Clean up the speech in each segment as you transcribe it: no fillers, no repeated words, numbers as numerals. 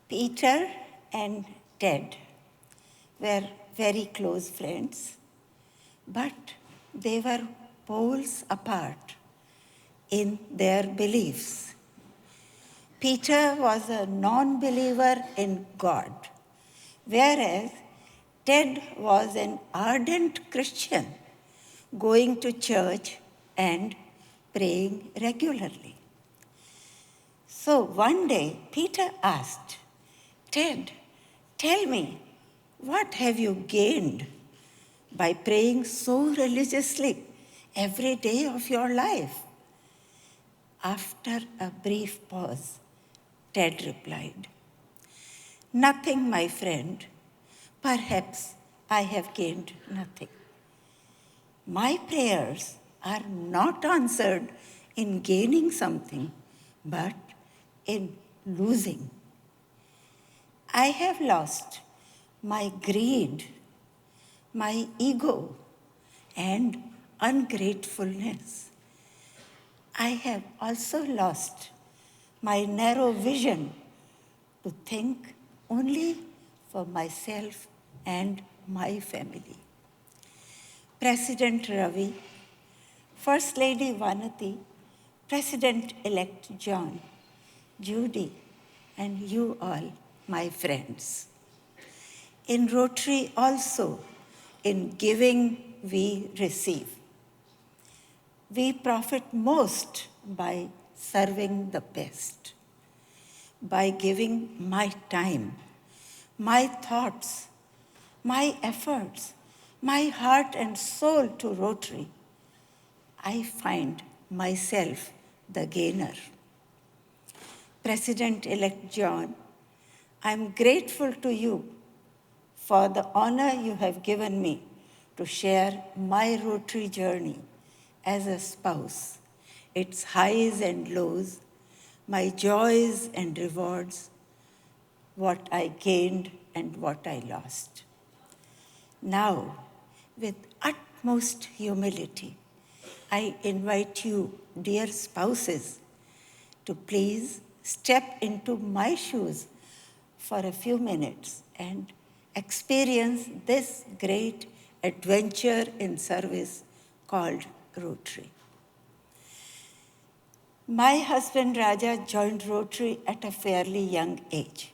Peter and Ted were very close friends, but they were poles apart in their beliefs. Peter was a non-believer in God, whereas Ted was an ardent Christian, going to church and praying regularly. So one day, Peter asked, Ted, tell me, what have you gained by praying so religiously every day of your life? After a brief pause, Ted replied, nothing, my friend. Perhaps I have gained nothing. My prayers are not answered in gaining something, but in losing. I have lost my greed, my ego, and ungratefulness. I have also lost my narrow vision to think only for myself and my family. President Ravi, First Lady Vanati, President-elect John, Judy, and you all, my friends. In Rotary also, in giving we receive. We profit most by serving the best, by giving my time, my thoughts, my efforts, my heart and soul to Rotary. I find myself the gainer. President-elect John, I'm grateful to you for the honor you have given me to share my Rotary journey as a spouse, its highs and lows, my joys and rewards, what I gained and what I lost. Now, with utmost humility, I invite you, dear spouses, to please step into my shoes for a few minutes and experience this great adventure in service called Rotary. My husband Raja joined Rotary at a fairly young age.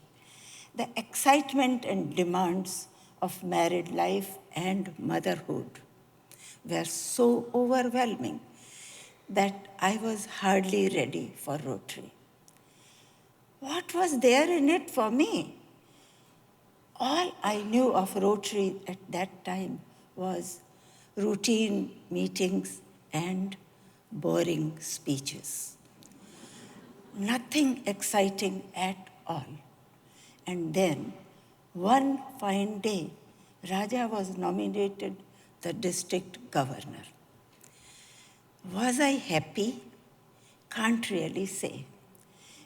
The excitement and demands of married life and motherhood were so overwhelming that I was hardly ready for Rotary. What was there in it for me? All I knew of Rotary at that time was routine meetings and boring speeches. Nothing exciting at all. And then, one fine day, Raja was nominated the district governor. Was I happy? Can't really say.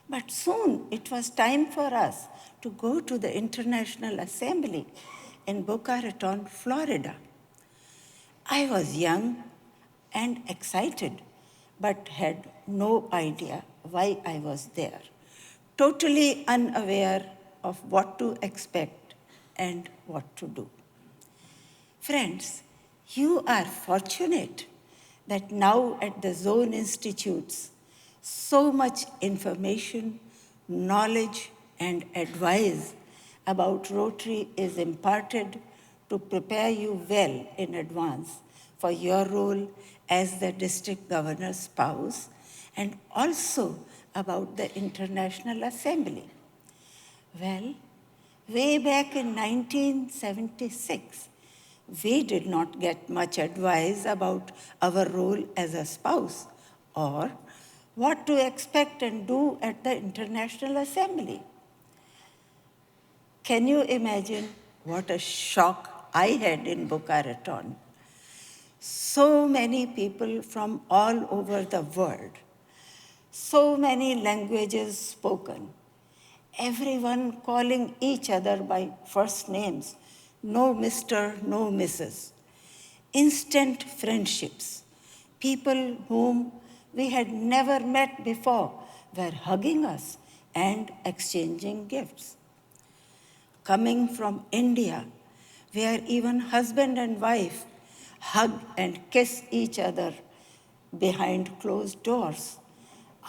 But soon it was time for us to go to the International Assembly in Boca Raton, Florida. I was young and excited, but had no idea why I was there, totally unaware of what to expect and what to do. Friends, you are fortunate that now at the Zone Institutes, so much information, knowledge, and advice about Rotary is imparted to prepare you well in advance for your role as the district governor's spouse, and also about the International Assembly. Well, way back in 1976, we did not get much advice about our role as a spouse or what to expect and do at the International Assembly. Can you imagine what a shock I had in Boca Raton? So many people from all over the world, so many languages spoken, everyone calling each other by first names, no Mr., no Mrs. Instant friendships. People whom we had never met before were hugging us and exchanging gifts. coming from India, where even husband and wife hug and kiss each other behind closed doors.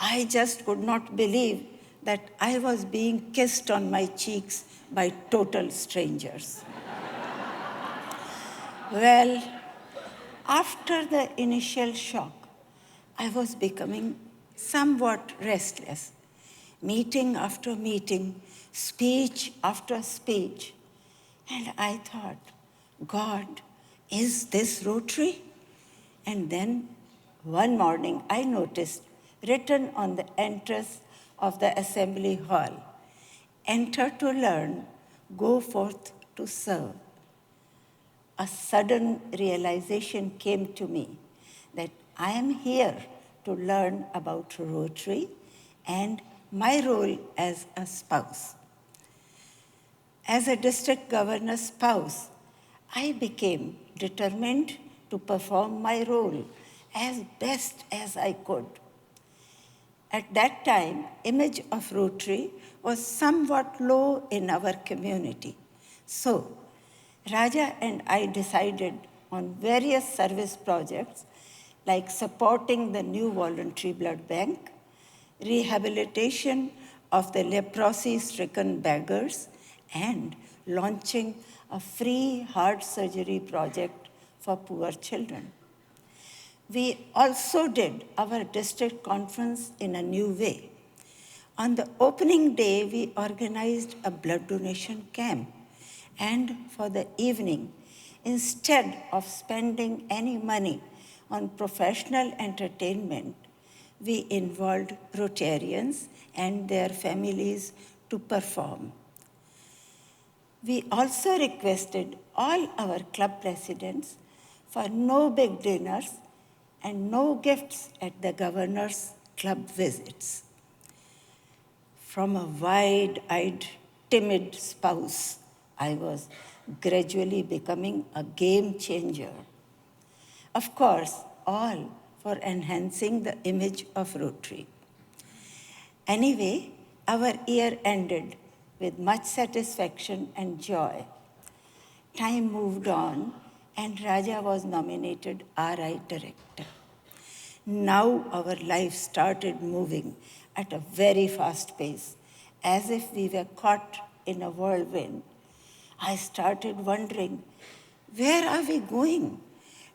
I just could not believe that I was being kissed on my cheeks by total strangers. Well, after the initial shock, I was becoming somewhat restless. Meeting after meeting, speech after speech. And I thought, God, is this Rotary? And then one morning I noticed written on the entrance of the assembly hall, enter to learn, go forth to serve. A sudden realization came to me that I am here to learn about Rotary and my role as a spouse. As a district governor's spouse, I became determined to perform my role as best as I could. At that time, image of Rotary was somewhat low in our community. So, Raja and I decided on various service projects like supporting the new voluntary blood bank, rehabilitation of the leprosy-stricken beggars, and launching a free heart surgery project for poor children. We also did our district conference in a new way. On the opening day, we organized a blood donation camp. And for the evening, instead of spending any money on professional entertainment, we involved Rotarians and their families to perform. We also requested all our club presidents for no big dinners and no gifts at the governor's club visits. From a wide-eyed, timid spouse, I was gradually becoming a game changer. Of course, all for enhancing the image of Rotary. Anyway, our year ended with much satisfaction and joy. Time moved on, and Raja was nominated RI Director. Now our life started moving at a very fast pace, as if we were caught in a whirlwind. I started wondering, where are we going?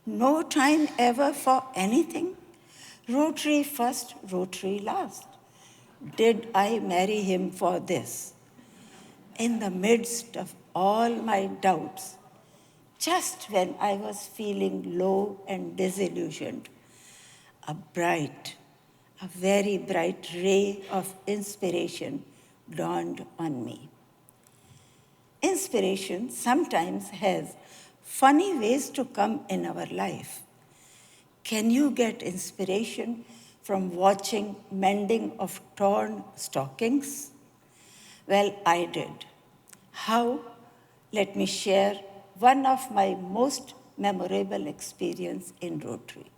No time ever for anything? Rotary first, Rotary last. Did I marry him for this? In the midst of all my doubts, just when I was feeling low and disillusioned, a very bright ray of inspiration dawned on me. Inspiration sometimes has funny ways to come in our life. Can you get inspiration from watching mending of torn stockings? Well, I did. How? Let me share one of my most memorable experience in Rotary.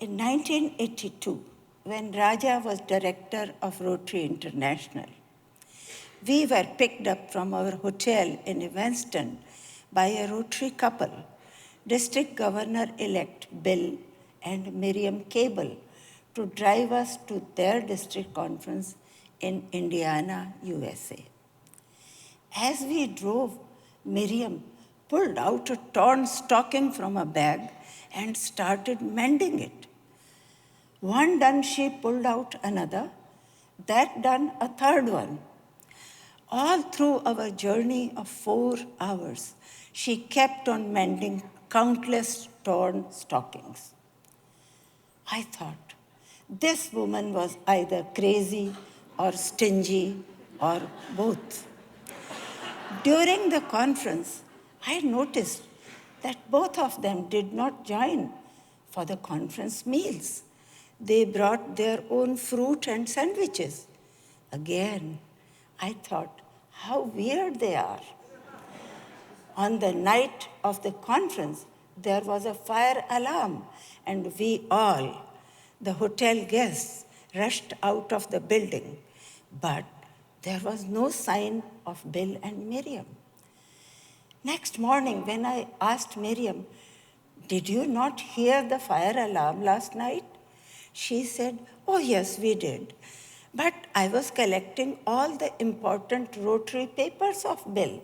In 1982, when Raja was director of Rotary International, we were picked up from our hotel in Evanston by a Rotary couple, District Governor-elect Bill and Miriam Cable, to drive us to their district conference in Indiana, USA. As we drove, Miriam pulled out a torn stocking from a bag and started mending it. One done, she pulled out another. That done, a third one. All through our journey of 4 hours, she kept on mending countless torn stockings. I thought, this woman was either crazy or stingy or both. During the conference, I noticed that both of them did not join for the conference meals. They brought their own fruit and sandwiches. Again, I thought, how weird they are. On the night of the conference, there was a fire alarm, and we all, the hotel guests, rushed out of the building. But There was no sign of Bill and Miriam. Next morning, when I asked Miriam, "Did you not hear the fire alarm last night?" She said, "Oh, yes, we did. But I was collecting all the important Rotary papers of Bill.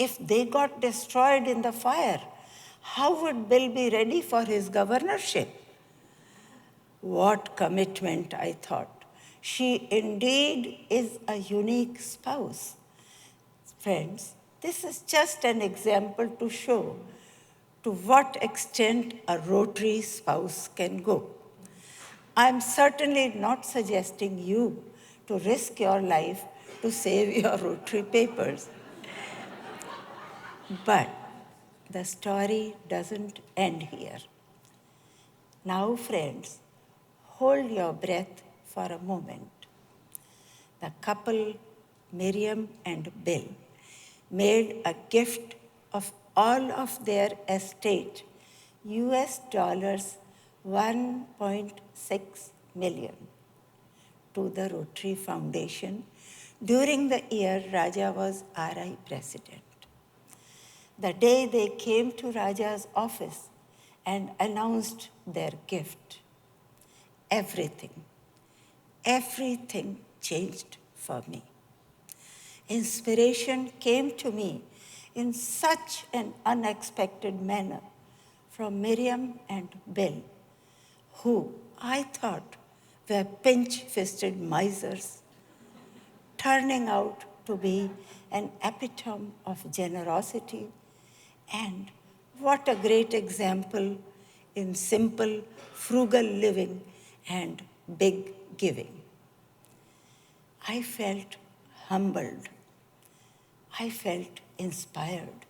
If they got destroyed in the fire, how would Bill be ready for his governorship?" What commitment, I thought. She indeed is a unique spouse. Friends, this is just an example to show to what extent a Rotary spouse can go. I'm certainly not suggesting you to risk your life to save your Rotary papers. But the story doesn't end here. Now, friends, hold your breath for a moment. The couple, Miriam and Bill, made a gift of all of their estate, US dollars 1.6 million, to the Rotary Foundation during the year Raja was RI president. The day they came to Raja's office and announced their gift, everything changed for me. Inspiration came to me in such an unexpected manner from Miriam and Bill, who I thought were pinch-fisted misers, turning out to be an epitome of generosity, and what a great example in simple, frugal living and big giving. I felt humbled. I felt inspired.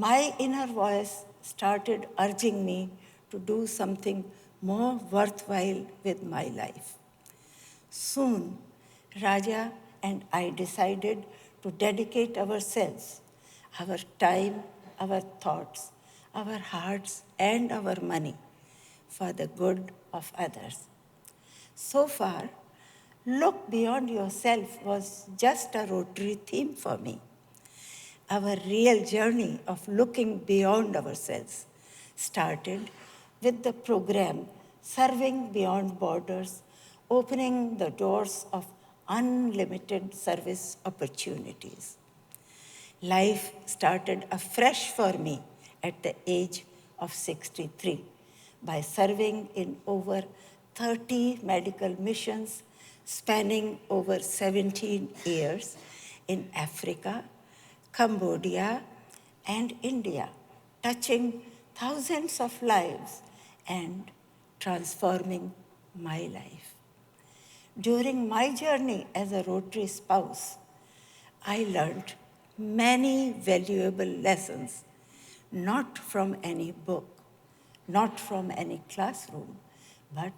My inner voice started urging me to do something more worthwhile with my life. Soon, Raja and I decided to dedicate ourselves, our time, our thoughts, our hearts, and our money for the good of others. So far, look beyond yourself was just a Rotary theme for me. Our real journey of looking beyond ourselves started with the program Serving Beyond Borders, opening the doors of unlimited service opportunities. Life started afresh for me at the age of 63 by serving in over 30 medical missions spanning over 17 years in Africa, Cambodia, and India, touching thousands of lives and transforming my life. During my journey as a Rotary spouse, I learned many valuable lessons, not from any book, not from any classroom, but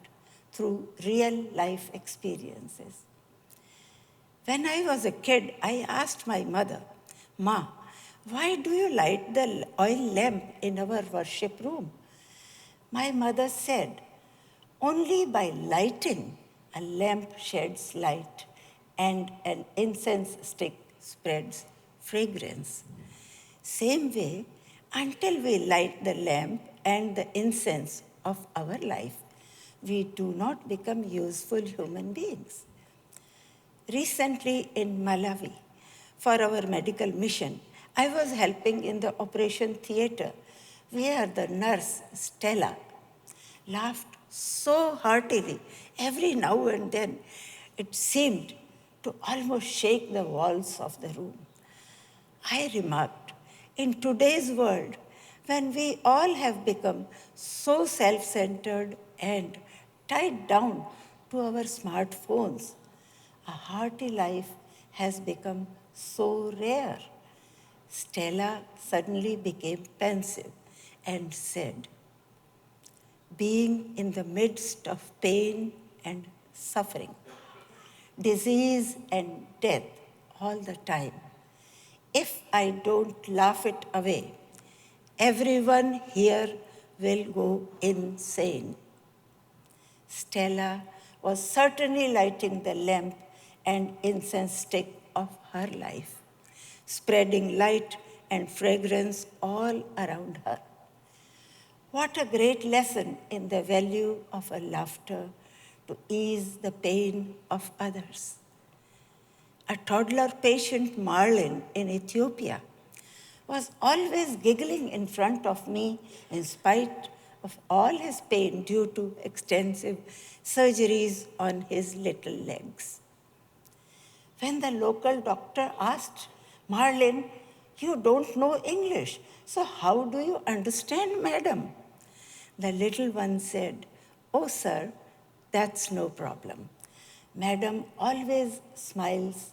through real life experiences. When I was a kid, I asked my mother, "Ma, why do you light the oil lamp in our worship room?" My mother said, "Only by lighting a lamp sheds light and an incense stick spreads fragrance. Same way, until we light the lamp and the incense of our life, we do not become useful human beings." Recently in Malawi, for our medical mission, I was helping in the operation theater where the nurse, Stella, laughed so heartily every now and then it seemed to almost shake the walls of the room. I remarked, in today's world, when we all have become so self-centered and tied down to our smartphones, a hearty life has become so rare. Stella suddenly became pensive and said, "Being in the midst of pain and suffering, disease and death all the time, if I don't laugh it away, everyone here will go insane." Stella was certainly lighting the lamp and incense stick of her life, spreading light and fragrance all around her. What a great lesson in the value of a laughter to ease the pain of others. A toddler patient, Marlin, in Ethiopia, was always giggling in front of me in spite of all his pain due to extensive surgeries on his little legs. When the local doctor asked, Marlin, you don't know English, so how do you understand, madam? The little one said, oh, sir, that's no problem. Madam always smiles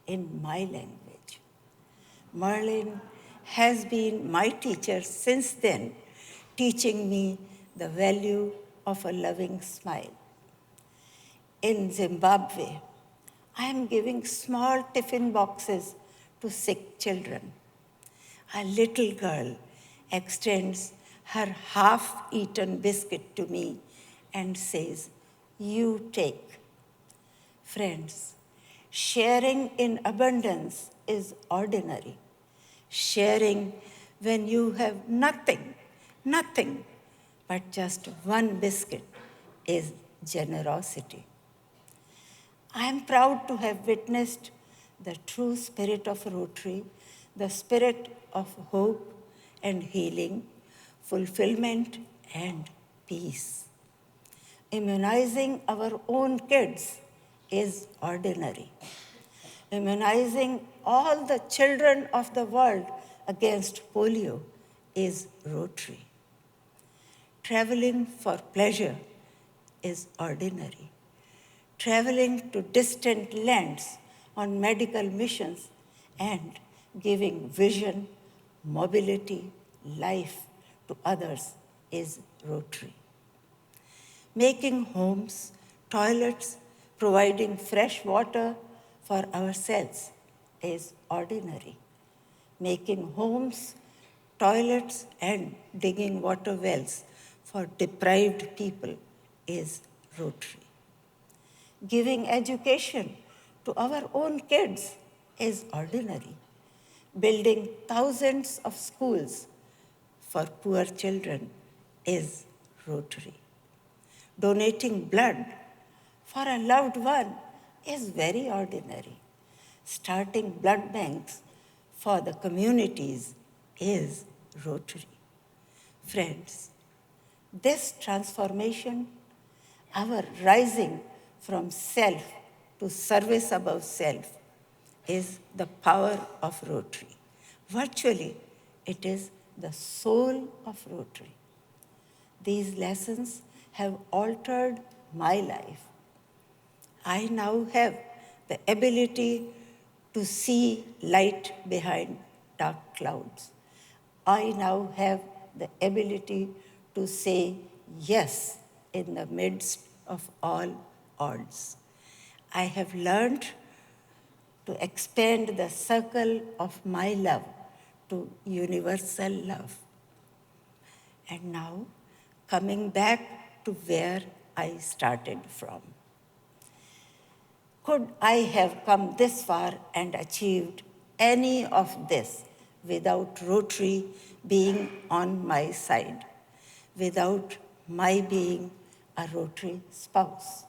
in my language. Marlin has been my teacher since then, teaching me the value of a loving smile. In Zimbabwe, I am giving small tiffin boxes to sick children. A little girl extends her half-eaten biscuit to me and says, you take. Friends, sharing in abundance is ordinary. Sharing when you have nothing, but just one biscuit is generosity. I am proud to have witnessed the true spirit of Rotary, the spirit of hope and healing, fulfillment and peace. Immunizing our own kids is ordinary. Immunizing all the children of the world against polio is Rotary. Traveling for pleasure is ordinary. Traveling to distant lands on medical missions and giving vision, mobility, life to others is Rotary. Making homes, toilets, providing fresh water for ourselves is ordinary. Making homes, toilets, and digging water wells for deprived people is Rotary. Giving education to our own kids is ordinary. Building thousands of schools for poor children is Rotary. Donating blood for a loved one is very ordinary. Starting blood banks for the communities is Rotary. Friends, this transformation, our rising from self to service above self, is the power of Rotary. Virtually, it is the soul of Rotary. These lessons have altered my life. I now have the ability to see light behind dark clouds. I now have the ability to say yes in the midst of all odds. I have learned to expand the circle of my love to universal love. And now, coming back to where I started from. Could I have come this far and achieved any of this without Rotary being on my side, without my being a Rotary spouse?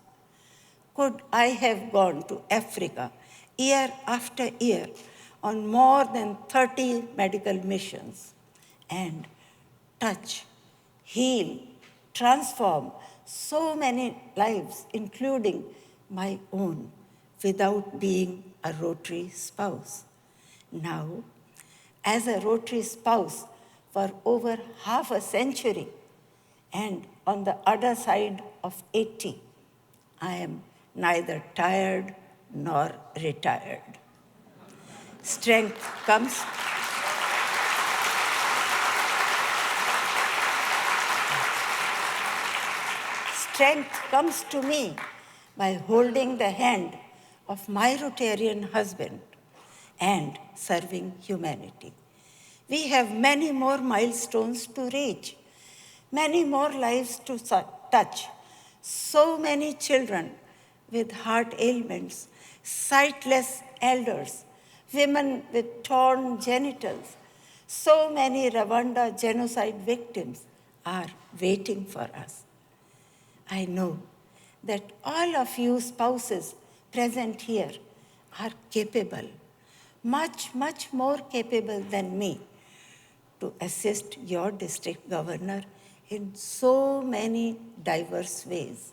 Could I have gone to Africa year after year on more than 30 medical missions and touch, heal, transform so many lives, including my own, without being a Rotary spouse? Now, as a Rotary spouse for over half a century, and on the other side of 80, I am neither tired nor retired. Strength comes to me by holding the hand of my Rotarian husband and serving humanity. We have many more milestones to reach, many more lives to touch, so many children with heart ailments sightless elders, women with torn genitals. So many Rwanda genocide victims are waiting for us. I know that all of you spouses present here are capable, much, much more capable than me to assist your district governor in so many diverse ways.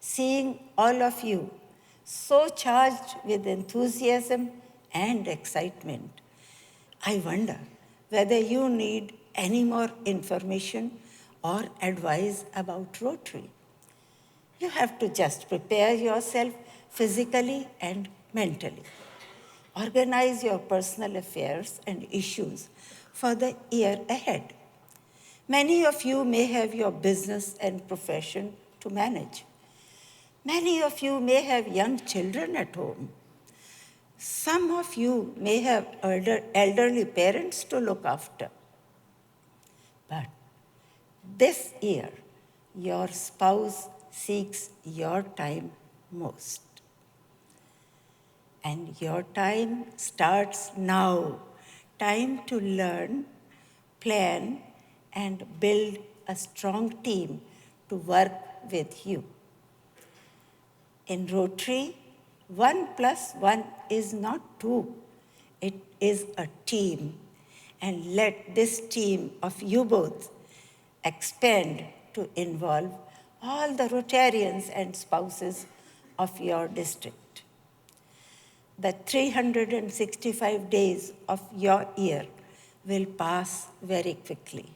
Seeing all of you so charged with enthusiasm and excitement, I wonder whether you need any more information or advice about Rotary. You have to just prepare yourself physically and mentally. Organize your personal affairs and issues for the year ahead. Many of you may have your business and profession to manage. Many of you may have young children at home. Some of you may have elderly parents to look after. But this year, your spouse seeks your time most. And your time starts now. Time to learn, plan, and build a strong team to work with you. In Rotary, 1 plus 1 is not 2. It is a team. And let this team of you both expand to involve all the Rotarians and spouses of your district. The 365 days of your year will pass very quickly.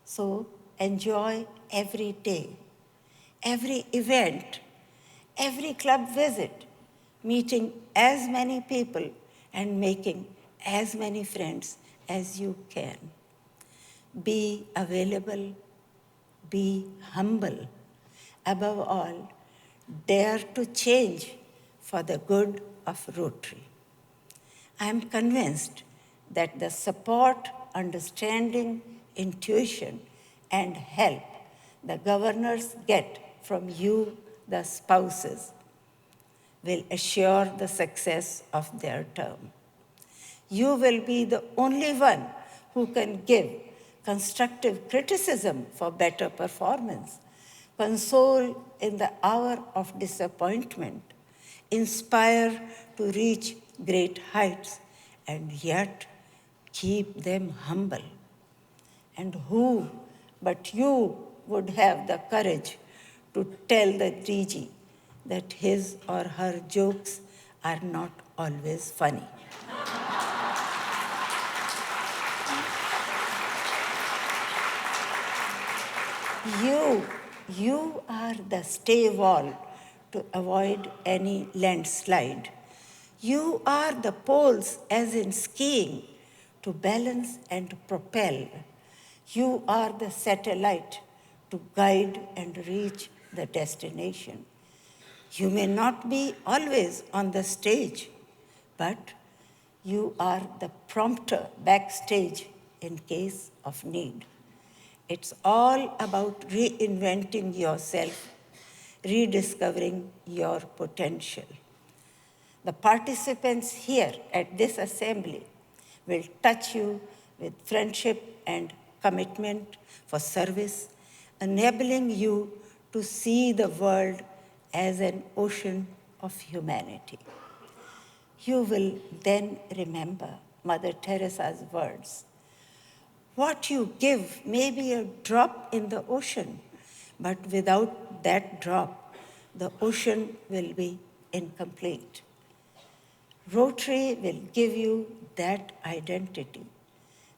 So enjoy every day, every event, every club visit, meeting as many people and making as many friends as you can. Be available, be humble. Above all, dare to change for the good of Rotary. I am convinced that the support, understanding, intuition, and help the governors get from you, the spouses, will assure the success of their term. You will be the only one who can give constructive criticism for better performance, console in the hour of disappointment, inspire to reach great heights, and yet keep them humble. And who but you would have the courage to tell the DG that his or her jokes are not always funny? You are the stay wall to avoid any landslide. You are the poles, as in skiing, to balance and propel. You are the satellite to guide and reach the destination. You may not be always on the stage, but you are the prompter backstage in case of need. It's all about reinventing yourself, rediscovering your potential. The participants here at this assembly will touch you with friendship and commitment for service, enabling you to see the world as an ocean of humanity. You will then remember Mother Teresa's words. What you give may be a drop in the ocean, but without that drop, the ocean will be incomplete. Rotary will give you that identity,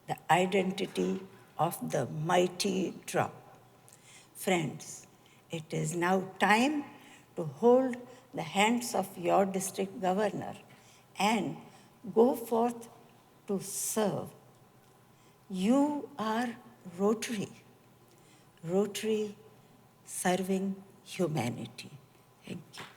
the identity of the mighty drop. Friends, it is now time to hold the hands of your district governor and go forth to serve. You are Rotary, Rotary serving humanity. Thank you.